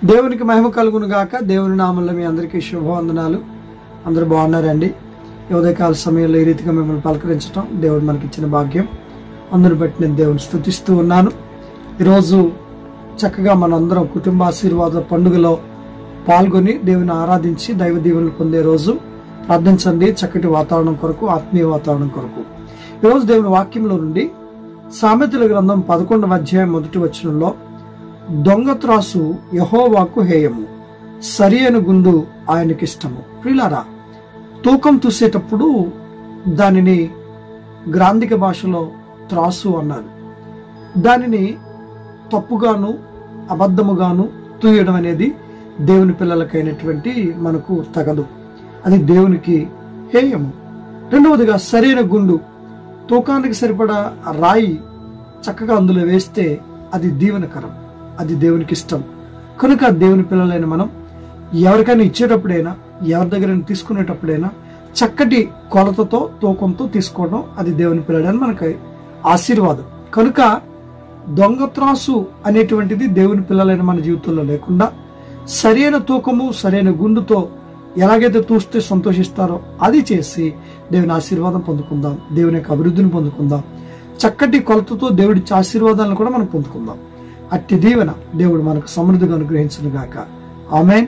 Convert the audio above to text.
దేవునికి మహిమ కలుగును గాక. దేవుని నామంలో మీ అందరికీ శుభవందనాలు. అందరూ బాగున్నారండి? ఉదయకాల సమయంలో ఈ రీతిగా మిమ్మల్ని పలకరించడం దేవుడు మనకి ఇచ్చిన భాగ్యం. అందరిని బట్టి నేను దేవుని స్తుతిస్తూ ఉన్నాను. ఈరోజు చక్కగా మనందరం కుటుంబ ఆశీర్వాద పండుగలో పాల్గొని దేవుని ఆరాధించి దైవ దీవెనలు పొందే రోజు. ప్రార్థించండి చక్కటి వాతావరణం కొరకు, ఆత్మీయ వాతావరణం కొరకు. ఈరోజు దేవుని వాక్యంలో నుండి సామెతల గ్రంథం 11వ అధ్యాయం 1వ వచనంలో, దొంగ త్రాసు యెహోవాకు హేయము, సరి అయిన గుండు ఆయనకిష్టము. ప్రియులారా, తూకం తూసేటప్పుడు దానిని గ్రాంధిక భాషలో త్రాసు అన్నారు. దానిని తప్పుగాను అబద్ధముగాను తూయడం అనేది దేవుని పిల్లలకైనటువంటి మనకు తగదు. అది దేవునికి హేయము. రెండవదిగా సరైన గుండు, తూకానికి సరిపడా రాయి చక్కగా అందులో వేస్తే అది దీవెనకరం, అది దేవునికి ఇష్టం. కనుక దేవుని పిల్లలైన మనం ఎవరికైనా ఇచ్చేటప్పుడైనా, ఎవరి దగ్గర తీసుకునేటప్పుడైనా చక్కటి కొలతతో తూకంతో తీసుకోవడం అది దేవుని పిల్లలని మనకి ఆశీర్వాదం. కనుక దొంగ త్రాసు అనేటువంటిది దేవుని పిల్లలైన మన జీవితంలో లేకుండా సరైన తూకము, సరైన గుండుతో ఎలాగైతే తూస్తే సంతోషిస్తారో అది చేసి దేవుని ఆశీర్వాదం పొందుకుందాం, దేవుని యొక్క అభివృద్ధిని పొందుకుందాం. చక్కటి కొలతతో దేవుడి ఆశీర్వాదాలను కూడా మనం పొందుకుందాం. అట్టి దీవెన దేవుడు మనకు సమృద్ధిగా అనుగ్రహించును గాక. ఆమేన్.